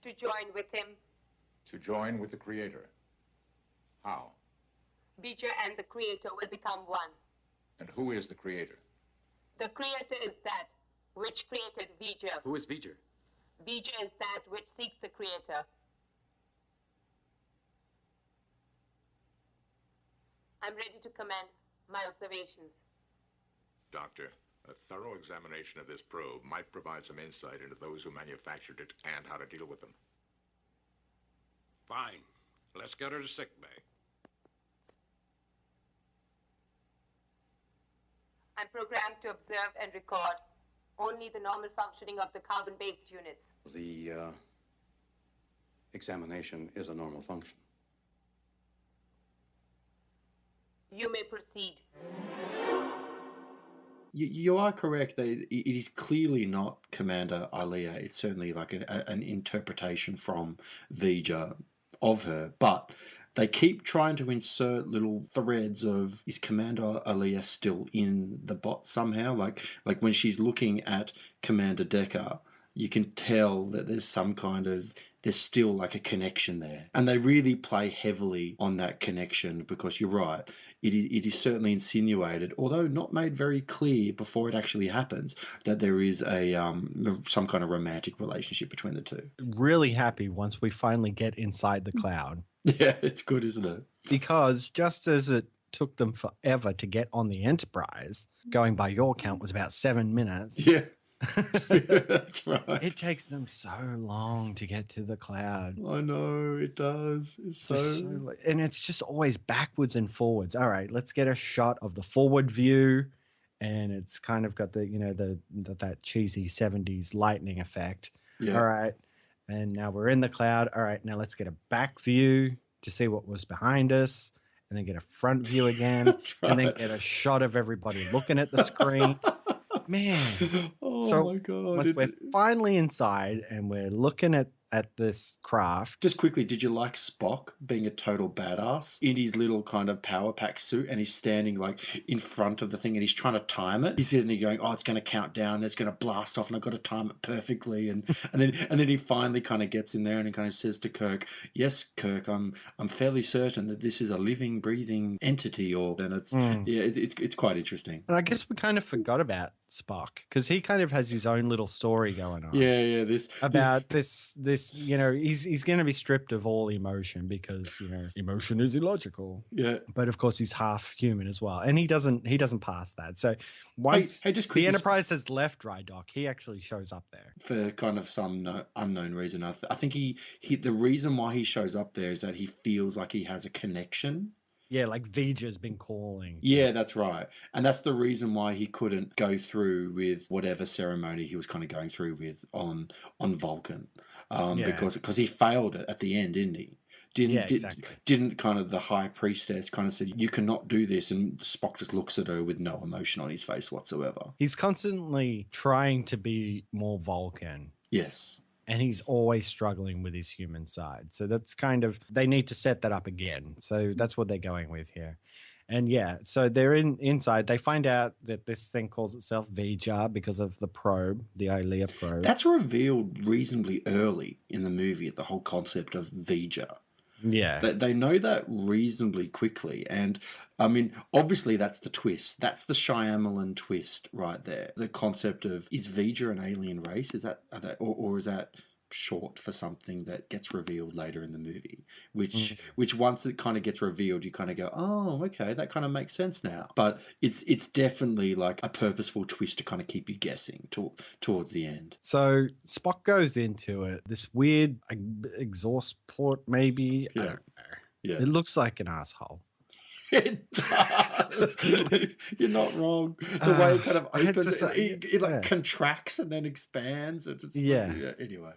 To join with him. To join with the creator. How? V'ger and the creator will become one. And who is the creator? The creator is that which created V'ger. Who is V'ger? V'ger is that which seeks the creator. I'm ready to commence my observations. Doctor, a thorough examination of this probe might provide some insight into those who manufactured it and how to deal with them. Fine. Let's get her to sickbay. I'm programmed to observe and record only the normal functioning of the carbon-based units. The examination is a normal function. You may proceed. You are correct. It is clearly not Commander Alia. It's certainly like an interpretation from V'ger of her. But they keep trying to insert little threads of, is Commander Alia still in the bot somehow? Like when she's looking at Commander Decker, you can tell that there's still like a connection there. And they really play heavily on that connection because you're right. It is certainly insinuated, although not made very clear before it actually happens, that there is some kind of romantic relationship between the two. Really happy once we finally get inside the cloud. Yeah, it's good, isn't it? Because just as it took them forever to get on the Enterprise, going by your count was about 7 minutes. Yeah. That's right. It takes them so long to get to the cloud. I know, it does. It's and it's just always backwards and forwards. All right, let's get a shot of the forward view, and it's kind of got that cheesy 70s lightning effect. Yeah. All right, and now we're in the cloud. All right, now let's get a back view to see what was behind us, and then get a front view again, and then get a shot of everybody looking at the screen. Man. Oh my God. Once we're finally inside and we're looking at this craft. Just quickly, did you like Spock being a total badass in his little kind of power pack suit, and he's standing like in front of the thing and he's trying to time it? He's sitting there going, oh, it's going to count down, it's going to blast off, and I've got to time it perfectly. And then he finally kind of gets in there and he kind of says to Kirk, yes, Kirk, I'm fairly certain that this is a living, breathing entity. And it's quite interesting. And I guess we kind of forgot about Spock, because he kind of has his own little story going on. Yeah. This he's going to be stripped of all emotion because emotion is illogical. Yeah. But of course he's half human as well, and he doesn't pass that. So once the Enterprise has left dry dock, he actually shows up there for kind of some unknown reason. I think he the reason why he shows up there is that he feels like he has a connection. Yeah, like Vija's been calling. Yeah, that's right. And that's the reason why he couldn't go through with whatever ceremony he was kind of going through with on Vulcan. Because he failed it at the end, didn't he? Didn't kind of the high priestess kind of said, you cannot do this, and Spock just looks at her with no emotion on his face whatsoever. He's constantly trying to be more Vulcan. Yes. And he's always struggling with his human side. So that's kind of, they need to set that up again. So that's what they're going with here. And yeah, so they're inside. They find out that this thing calls itself Vija because of the probe, the Ilea probe. That's revealed reasonably early in the movie, the whole concept of Vija. Yeah. They know that reasonably quickly. And I mean, obviously that's the twist. That's the Shyamalan twist right there. The concept of, is Vija an alien race? Is that, or is that short for something that gets revealed later in the movie? Which once it kind of gets revealed, you kind of go, oh, okay, that kind of makes sense now. But it's definitely like a purposeful twist to kind of keep you guessing towards the end. So Spock goes into it, this weird exhaust port, maybe. Yeah. I don't know. Yeah. It looks like an asshole. It does. You're not wrong. The way it kind of opens, it like contracts and then expands. Anyway.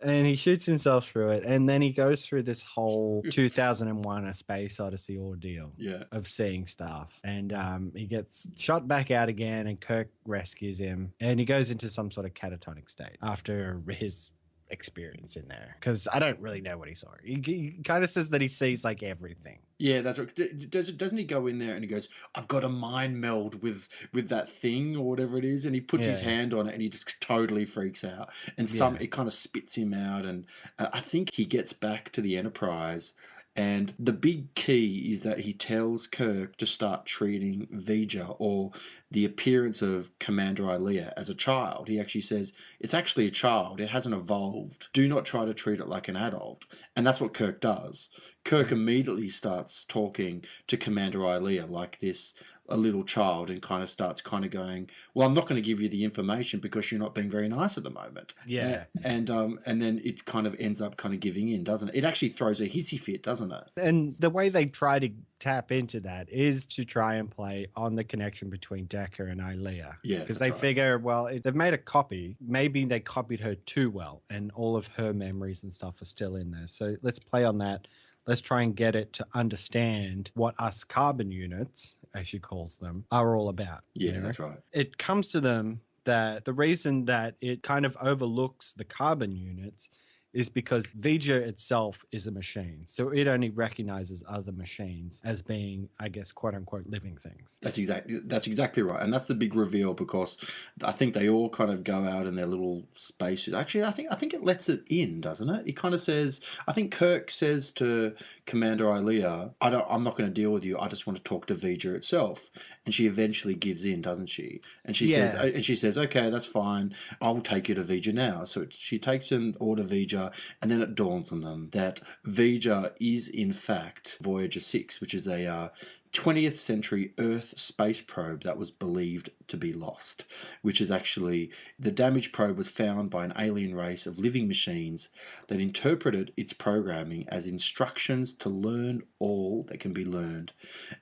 And he shoots himself through it, and then he goes through this whole 2001: A Space Odyssey ordeal of seeing stuff. And he gets shot back out again, and Kirk rescues him, and he goes into some sort of catatonic state after his experience in there, because I don't really know what he saw. He kind of says that he sees like everything. Yeah, that's right. Doesn't he go in there and he goes, I've got a mind meld with that thing or whatever it is, and he puts his hand on it and he just totally freaks out, and it kind of spits him out, and I think he gets back to the Enterprise. And the big key is that he tells Kirk to start treating Vija, or the appearance of Commander Ilea, as a child. He actually says, it's actually a child. It hasn't evolved. Do not try to treat it like an adult. And that's what Kirk does. Kirk immediately starts talking to Commander Ilea like this, a little child, and kind of starts kind of going, well, I'm not going to give you the information because you're not being very nice at the moment. Yeah. And then it kind of ends up kind of giving in, doesn't it? It actually throws a hissy fit, doesn't it? And the way they try to tap into that is to try and play on the connection between Decker and Ilea. Yeah. Because they figure, well, they've made a copy. Maybe they copied her too well, and all of her memories and stuff are still in there. So let's play on that. Let's try and get it to understand what us carbon units, as she calls them, are all about. Yeah, that's right. It comes to them that the reason that it kind of overlooks the carbon units is because Vija itself is a machine. So it only recognizes other machines as being, I guess, quote unquote, living things. That's exactly right. And that's the big reveal, because I think they all kind of go out in their little spaces. Actually, I think it lets it in, doesn't it? It kind of says, I think Kirk says to Commander Ilea, I'm not going to deal with you. I just want to talk to Vija itself. And she eventually gives in, doesn't she? And she says, okay, that's fine. I'll take you to Vija now. So she takes him over to Vija, and then it dawns on them that Vija is in fact Voyager 6, which is a 20th century Earth space probe that was believed to be lost, which is actually the damaged probe was found by an alien race of living machines that interpreted its programming as instructions to learn all that can be learned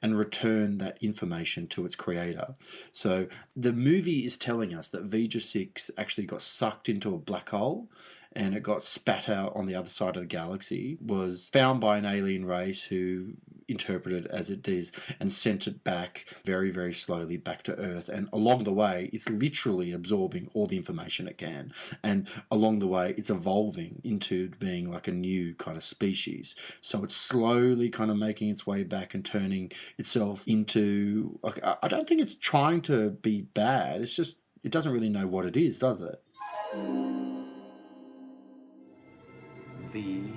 and return that information to its creator. So the movie is telling us that Vija 6 actually got sucked into a black hole and it got spat out on the other side of the galaxy, was found by an alien race who interpreted it as it is and sent it back very, very slowly back to Earth. And along the way, it's literally absorbing all the information it can. And along the way, it's evolving into being like a new kind of species. So it's slowly kind of making its way back and turning itself into... I don't think it's trying to be bad. It's just, it doesn't really know what it is, does it? V-G-E-R.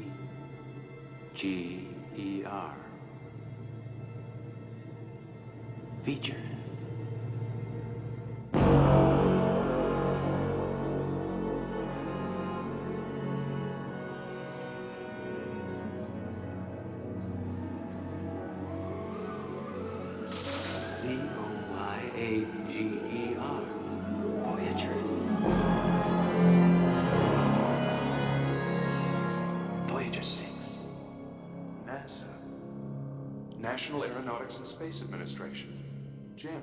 Feature. V-O-Y-A-G-E-R. Voyager. Voyager 6. NASA. National Aeronautics and Space Administration. Jim.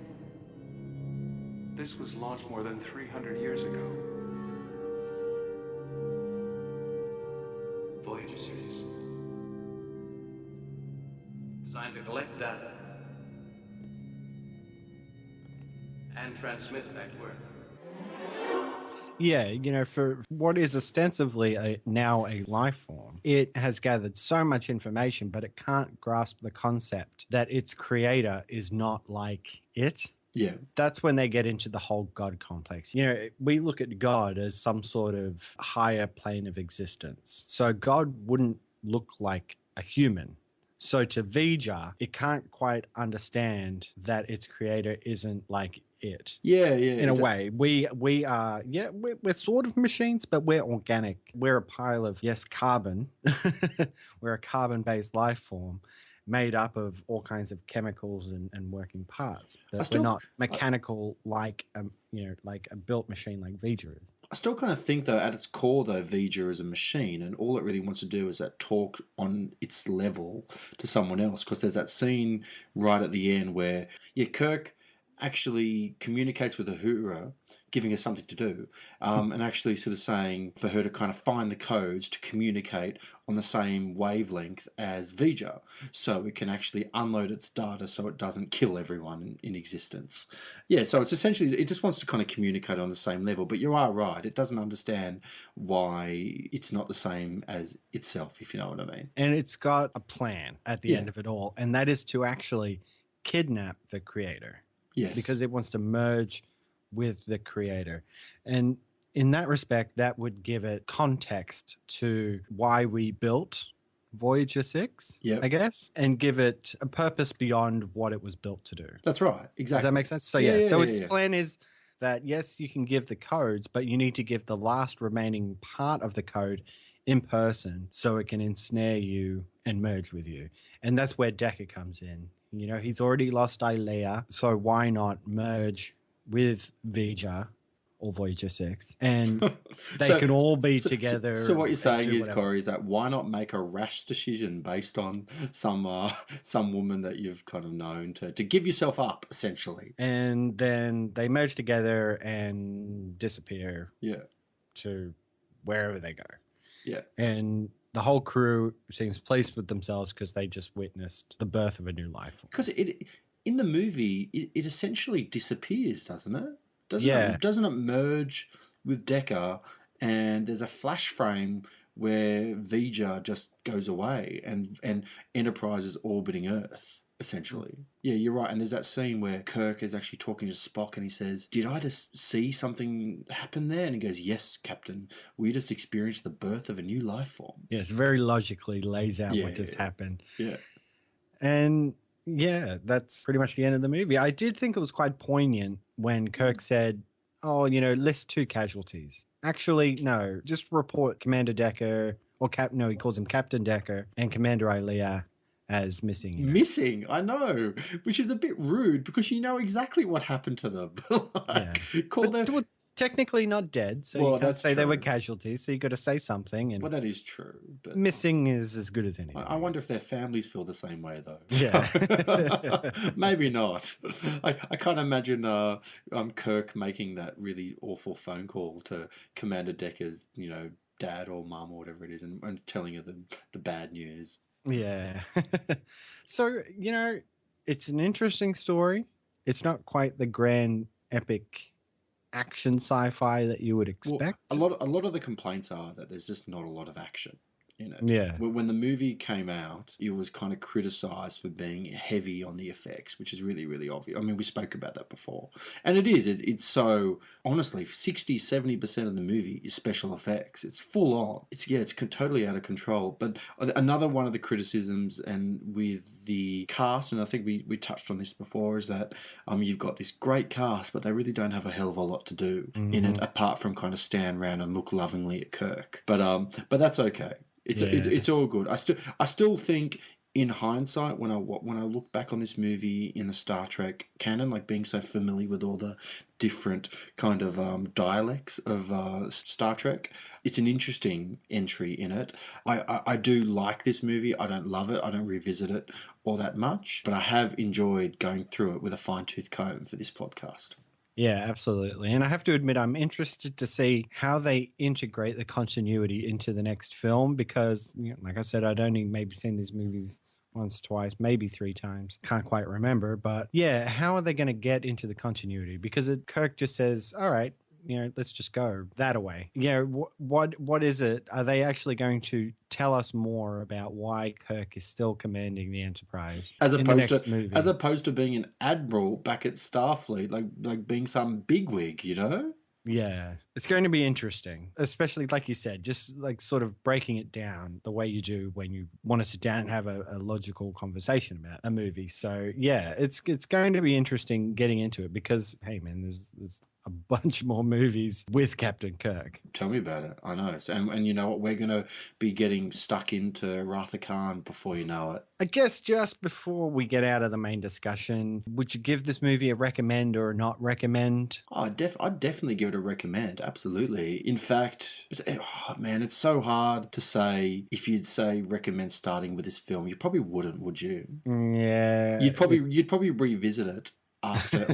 This was launched more than 300 years ago. Voyager series. Designed to collect data and transmit back to Earth. Yeah, you know, for what is ostensibly now a life form, it has gathered so much information, but it can't grasp the concept that its creator is not like it. Yeah. That's when they get into the whole God complex. You know, we look at God as some sort of higher plane of existence. So God wouldn't look like a human. So to Vija, it can't quite understand that its creator isn't like it. Yeah. In a way, we are, we're sort of machines, but we're organic. We're a pile of, carbon. We're a carbon-based life form made up of all kinds of chemicals and working parts. But we're not mechanical like a built machine like Vija is. I still kind of think, though, at its core, though, Vija is a machine, and all it really wants to do is that talk on its level to someone else, because there's that scene right at the end where, Kirk actually communicates with Uhura, giving her something to do, and actually sort of saying for her to kind of find the codes to communicate on the same wavelength as Vija, so it can actually unload its data so it doesn't kill everyone in existence. Yeah, so it's essentially, it just wants to kind of communicate on the same level, but you are right, it doesn't understand why it's not the same as itself, if you know what I mean. And it's got a plan at the end of it all, and that is to actually kidnap the creator. Yes. Because it wants to merge with the creator. And in that respect, that would give it context to why we built Voyager 6, I guess, and give it a purpose beyond what it was built to do. That's right. Exactly. Does that make sense? So, its plan is that, yes, you can give the codes, but you need to give the last remaining part of the code in person so it can ensnare you and merge with you. And that's where Decker comes in. You know, he's already lost Ilea, so why not merge with Vija or Voyager 6 and they can all be together. So what you're saying is, Cory, is that why not make a rash decision based on some woman that you've kind of known to give yourself up, essentially. And then they merge together and disappear to wherever they go. Yeah. And the whole crew seems pleased with themselves because they just witnessed the birth of a new life. Because in the movie, it essentially disappears, doesn't it? Doesn't it merge with Decker? And there's a flash frame where Vija just goes away and Enterprise is orbiting Earth, essentially. Yeah, you're right. And there's that scene where Kirk is actually talking to Spock and he says, "Did I just see something happen there?" And he goes, "Yes, Captain. We just experienced the birth of a new life form." Yes, very logically lays out what just happened. Yeah. And yeah, that's pretty much the end of the movie. I did think it was quite poignant when Kirk said, "Oh, list 2 casualties." Actually, no, just report Commander Decker, or he calls him Captain Decker, and Commander Ilea as missing. Missing, I know, which is a bit rude because you know exactly what happened to them. Call them. Well, technically not dead, so you can't say they were casualties, so you got to say something. And well, that is true. But missing is as good as anything. I wonder if their families feel the same way, though. Yeah. Maybe not. I can't imagine Kirk making that really awful phone call to Commander Decker's, dad or mum or whatever it is, and telling her the bad news. Yeah. So, it's an interesting story. It's not quite the grand epic action sci-fi that you would expect. Well, a lot of the complaints are that there's just not a lot of action. Yeah. When the movie came out, it was kind of criticized for being heavy on the effects, which is really, really obvious. I mean, we spoke about that before. And it is. It's so, honestly, 60-70% of the movie is special effects. It's full on. It's totally out of control. But another one of the criticisms, and with the cast, and I think we touched on this before, is that you've got this great cast, but they really don't have a hell of a lot to do in it, apart from kind of stand around and look lovingly at Kirk. But that's okay. It's all good. I still think, in hindsight, when I look back on this movie in the Star Trek canon, like being so familiar with all the different kind of dialects of Star Trek, it's an interesting entry in it. I do like this movie. I don't love it. I don't revisit it all that much, but I have enjoyed going through it with a fine-tooth comb for this podcast. Yeah, absolutely. And I have to admit, I'm interested to see how they integrate the continuity into the next film because, like I said, I'd only maybe seen these movies once, twice, maybe 3 times. Can't quite remember. But yeah, how are they going to get into the continuity? Because Kirk just says, all right, let's just go that away. What is it? Are they actually going to tell us more about why Kirk is still commanding the Enterprise as opposed to being an admiral back at Starfleet, like being some bigwig, Yeah, it's going to be interesting, especially like you said, just like sort of breaking it down the way you do when you want to sit down and have a logical conversation about a movie. So yeah, it's going to be interesting getting into it because, hey man, there's a bunch more movies with Captain Kirk. Tell me about it. I know. So, and you know what? We're going to be getting stuck into Wrath of Khan before you know it. I guess just before we get out of the main discussion, would you give this movie a recommend or a not recommend? Oh, I'd definitely give it a recommend. Absolutely. In fact, it's so hard to say. If you'd say recommend starting with this film, you probably wouldn't, would you? Yeah. You'd probably revisit it after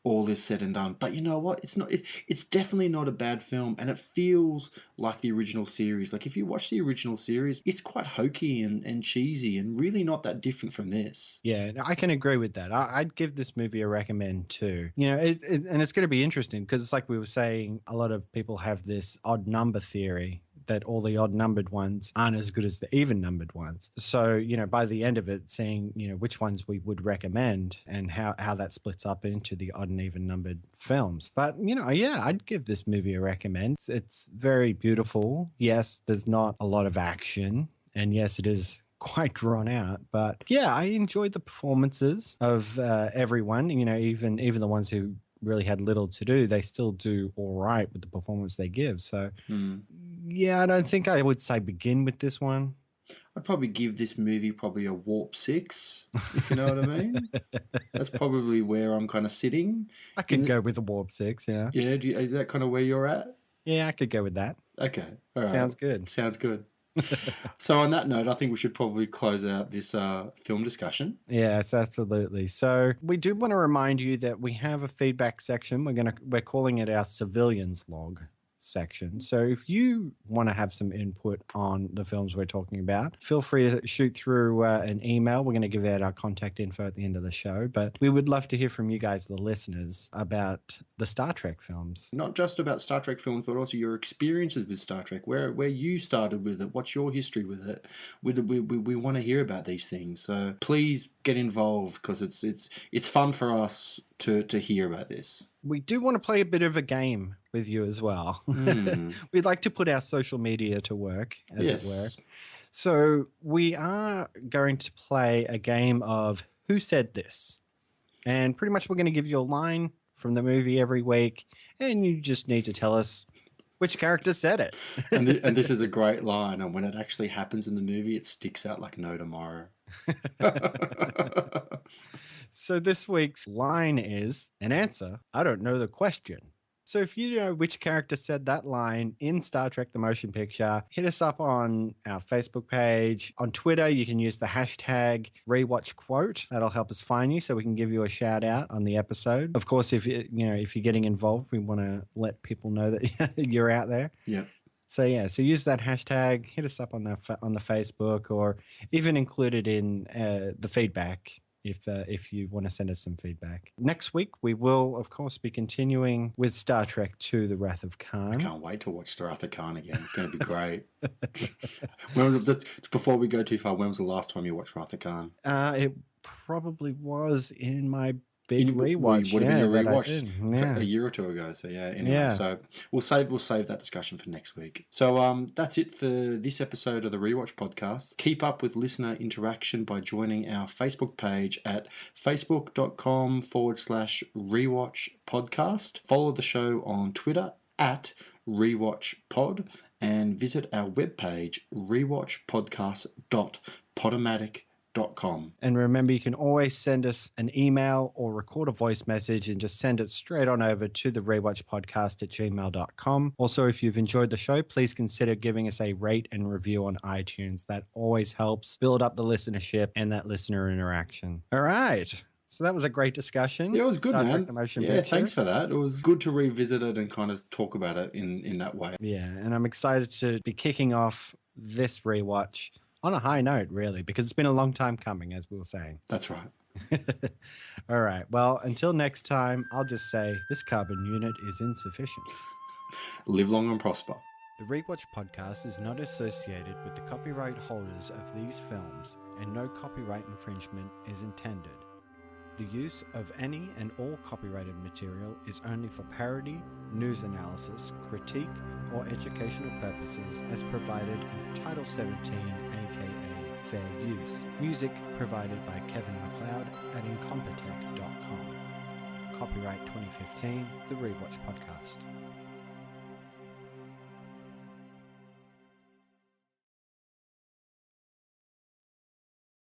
all is said and done. But you know what? It's definitely not a bad film, and it feels like the original series. Like if you watch the original series, it's quite hokey and cheesy and really not that different from this. Yeah, I can agree with that. I'd give this movie a recommend too. And it's going to be interesting because it's like we were saying, a lot of people have this odd number theory that all the odd numbered ones aren't as good as the even numbered ones. So, by the end of it, seeing, which ones we would recommend and how that splits up into the odd and even numbered films. But, I'd give this movie a recommend. It's very beautiful. Yes, there's not a lot of action. And yes, it is quite drawn out. But yeah, I enjoyed the performances of everyone, even the ones who really had little to do, they still do all right with the performance they give. So, yeah, I don't think I would say begin with this one. I'd probably give this movie a warp 6, if you know what I mean. That's probably where I'm kind of sitting. I could go with a warp 6, yeah. Yeah, is that kind of where you're at? Yeah, I could go with that. Okay, all right. Sounds good. Sounds good. So on that note, I think we should probably close out this film discussion. Yes, absolutely. So we do want to remind you that we have a feedback section. We're calling it our civilians log section. So if you want to have some input on the films we're talking about, feel free to shoot through an email. We're going to give out our contact info at the end of the show, but we would love to hear from you guys, the listeners, about the Star Trek films. Not just about Star Trek films, but also your experiences with Star Trek, where you started with it, what's your history with it. We want to hear about these things. So please get involved because it's fun for us to hear about this. We do want to play a bit of a game with you as well. We'd like to put our social media to work, as it were. So we are going to play a game of Who Said This? And pretty much we're going to give you a line from the movie every week, and you just need to tell us which character said it. and this is a great line, and when it actually happens in the movie, it sticks out like no tomorrow. So this week's line is an answer. I don't know the question. So if you know which character said that line in Star Trek The Motion Picture, hit us up on our Facebook page. On Twitter, you can use the hashtag #RewatchQuote. That'll help us find you so we can give you a shout out on the episode. Of course, if you're getting involved, we want to let people know that you're out there. Yeah. So use that hashtag, hit us up on the Facebook, or even include it in the feedback if you want to send us some feedback. Next week, we will, of course, be continuing with Star Trek II, The Wrath of Khan. I can't wait to watch The Wrath of Khan again. It's going to be great. Before we go too far, when was the last time you watched Wrath of Khan? It probably was in my big rewatch. Would have been your rewatch a year or two ago. So anyway, so we'll save that discussion for next week. So that's it for this episode of the Rewatch Podcast. Keep up with listener interaction by joining our Facebook page at facebook.com/Rewatch Podcast. Follow the show on Twitter at Rewatch Pod, and visit our webpage rewatchpodcast.podomatic.com. And remember, you can always send us an email or record a voice message and just send it straight on over to the rewatchpodcast@gmail.com. Also, if you've enjoyed the show, please consider giving us a rate and review on iTunes. That always helps build up the listenership and that listener interaction. All right. So that was a great discussion. Yeah, it was good, man. Yeah, thanks for that. It was good to revisit it and kind of talk about it in that way. Yeah, and I'm excited to be kicking off this rewatch on a high note, really, because it's been a long time coming, as we were saying. That's right. All right. Well, until next time, I'll just say this carbon unit is insufficient. Live long and prosper. The Rewatch Podcast is not associated with the copyright holders of these films, and no copyright infringement is intended. The use of any and all copyrighted material is only for parody, news analysis, critique, or educational purposes as provided in Title 17, aka Fair Use. Music provided by Kevin MacLeod at incompetech.com. Copyright 2015, The Rewatch Podcast.